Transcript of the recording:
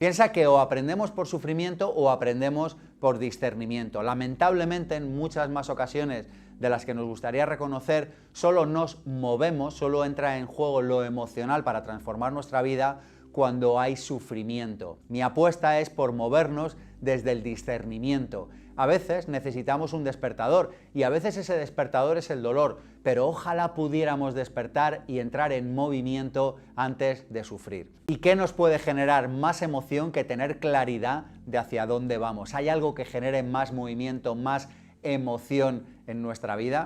Piensa que o aprendemos por sufrimiento o aprendemos por discernimiento. Lamentablemente, en muchas más ocasiones de las que nos gustaría reconocer, solo nos movemos, solo entra en juego lo emocional para transformar nuestra vida cuando hay sufrimiento. Mi apuesta es por movernos desde el discernimiento. A veces necesitamos un despertador y a veces ese despertador es el dolor, pero ojalá pudiéramos despertar y entrar en movimiento antes de sufrir. ¿Y qué nos puede generar más emoción que tener claridad de hacia dónde vamos? ¿Hay algo que genere más movimiento, más emoción en nuestra vida?